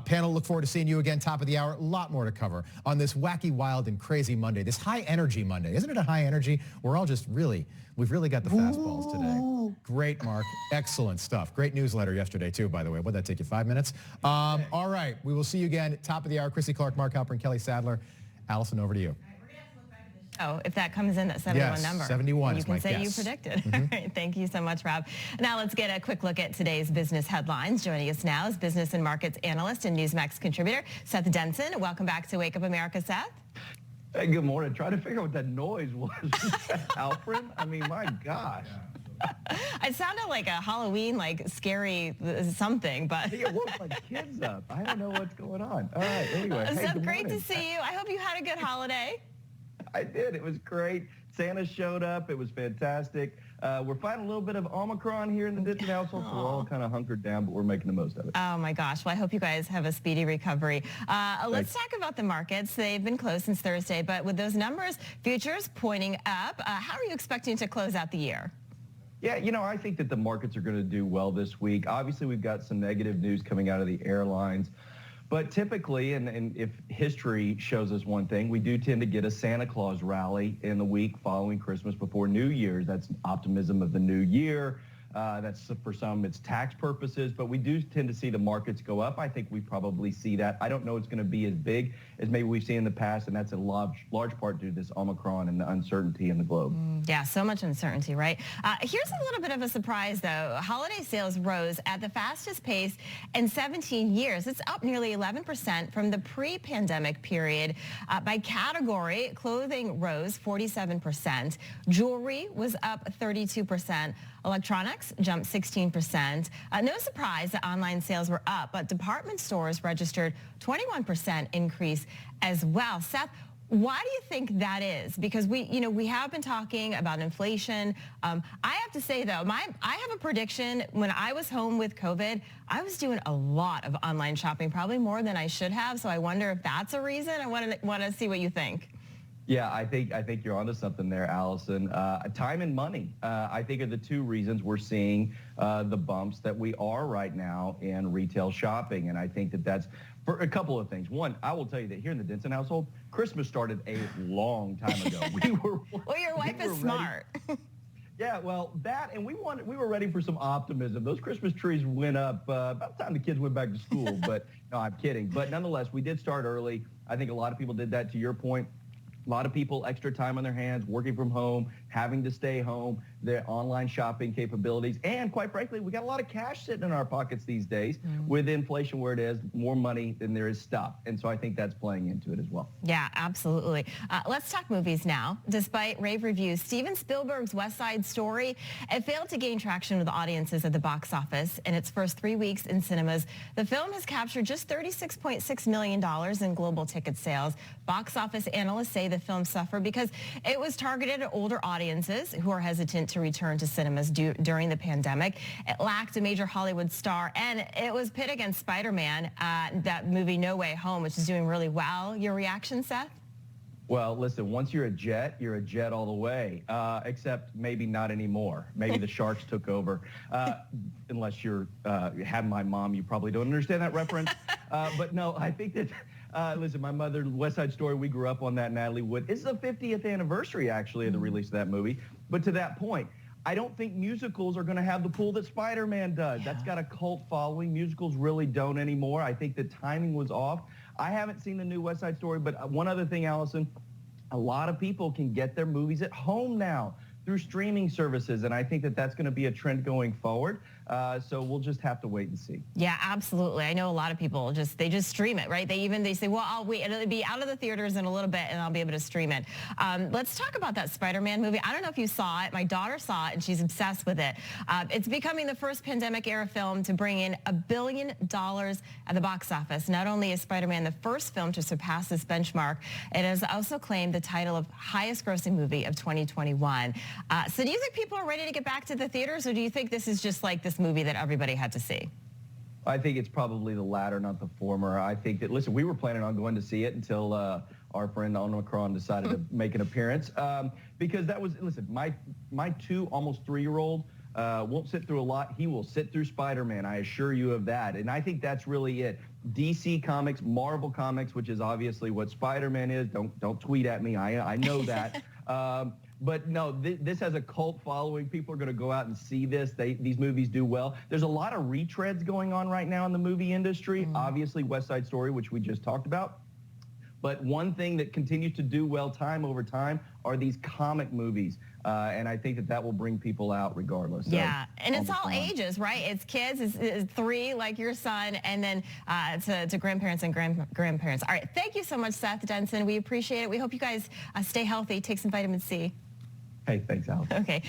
Panel, look forward to seeing you again, top of the hour. A lot more to cover on this wacky, wild, and crazy Monday, this high-energy Monday. Isn't it a high energy? We're all just we've really got the fastballs today. Great, Mark. Excellent stuff. Great newsletter yesterday, too, by the way. What'd that take you, 5 minutes? All right, we will see you again, top of the hour. Chrissy Clark, Mark Halper, and Kelly Sadler. Allison, over to you. Oh, if that comes in, that 71 number. 71 is my guess. You can say you predicted. All right, thank you so much, Rob. Now let's get a quick look at today's business headlines. Joining us now is business and markets analyst and Newsmax contributor, Seth Denson. Welcome back to Wake Up America, Seth. Hey, good morning. Trying to figure out what that noise was. Alfred? I mean, my gosh. It sounded like a Halloween, scary something, but... It woke my kids up. I don't know what's going on. All right, anyway. Seth, great to see you. I hope you had a good holiday. I did. It was great. Santa showed up. It was fantastic. We're finding a little bit of Omicron here in the Denton household, so we're all kind of hunkered down, but we're making the most of it. Oh, my gosh. Well, I hope you guys have a speedy recovery. Let's talk about the markets. They've been closed since Thursday, but with those numbers, futures pointing up, how are you expecting to close out the year? Yeah, I think that the markets are going to do well this week. Obviously, we've got some negative news coming out of the airlines. But typically, and if history shows us one thing, we do tend to get a Santa Claus rally in the week following Christmas before New Year's. That's optimism of the new year. That's for some, it's tax purposes, but we do tend to see the markets go up. I think we probably see that. I don't know it's going to be as big as maybe we've seen in the past, and that's a large part due to this Omicron and the uncertainty in the globe. Yeah, so much uncertainty, right? Here's a little bit of a surprise, though. Holiday sales rose at the fastest pace in 17 years. It's up nearly 11% from the pre-pandemic period. By category, clothing rose 47%. Jewelry was up 32%. Electronics jumped 16%. No surprise that online sales were up, but department stores registered 21% increase as well. Seth, why do you think that is? Because we have been talking about inflation. I have to say, though, I have a prediction. When I was home with COVID, I was doing a lot of online shopping, probably more than I should have. So I wonder if that's a reason. I want to see what you think. Yeah, I think you're onto something there, Allison. Time and money, I think, are the two reasons we're seeing the bumps that we are right now in retail shopping. And I think that that's for a couple of things. One, I will tell you that here in the Denson household, Christmas started a long time ago. Well, your wife is smart. Yeah, well, that, and we were ready for some optimism. Those Christmas trees went up about the time the kids went back to school. But no, I'm kidding. But nonetheless, we did start early. I think a lot of people did that, to your point. A lot of people, extra time on their hands, working from home, having to stay home, their online shopping capabilities. And quite frankly, we got a lot of cash sitting in our pockets these days with inflation where it is, more money than there is stuff. And so I think that's playing into it as well. Yeah, absolutely. Let's talk movies now. Despite rave reviews, Steven Spielberg's West Side Story, it failed to gain traction with audiences at the box office in its first 3 weeks in cinemas. The film has captured just $36.6 million in global ticket sales. Box office analysts say the film suffered because it was targeted at older audiences who are hesitant to return to cinemas during the pandemic. It lacked a major Hollywood star, and it was pit against Spiderman, that movie No Way Home, which is doing really well. Your reaction, Seth? Well, listen, once you're a jet all the way, except maybe not anymore. Maybe the Sharks took over. Unless you had my mom, you probably don't understand that reference. But no, I think that... listen, my mother, West Side Story, we grew up on that, Natalie Wood. It's the 50th anniversary, actually, of the release of that movie. But to that point, I don't think musicals are going to have the pull that Spider-Man does. Yeah. That's got a cult following. Musicals really don't anymore. I think the timing was off. I haven't seen the new West Side Story, but one other thing, Allison, a lot of people can get their movies at home now through streaming services, and I think that that's going to be a trend going forward. So we'll just have to wait and see. Yeah, absolutely. I know a lot of people they just stream it, right? They say, well, I'll wait. It'll be out of the theaters in a little bit, and I'll be able to stream it. Let's talk about that Spider-Man movie. I don't know if you saw it. My daughter saw it, and she's obsessed with it. It's becoming the first pandemic-era film to bring in $1 billion at the box office. Not only is Spider-Man the first film to surpass this benchmark, it has also claimed the title of highest-grossing movie of 2021. So do you think people are ready to get back to the theaters, or do you think this is just like this movie that everybody had to see? I think it's probably the latter, not the former. I think that, listen, we were planning on going to see it until our friend Omicron decided to make an appearance. Because that was, listen, my 2, almost 3-year-old won't sit through a lot. He will sit through Spider-Man. I assure you of that. And I think that's really it. DC Comics, Marvel Comics, which is obviously what Spiderman is. Don't tweet at me. I know that. But no, this has a cult following. People are going to go out and see this. These movies do well. There's a lot of retreads going on right now in the movie industry. Obviously, West Side Story, which we just talked about. But one thing that continues to do well time over time are these comic movies. And I think that will bring people out regardless. Yeah, and it's all ages, right? It's kids, it's 3 like your son, and then to grandparents and grandparents. All right, thank you so much, Seth Denson. We appreciate it. We hope you guys stay healthy, take some vitamin C. Hey, thanks, Al. Okay.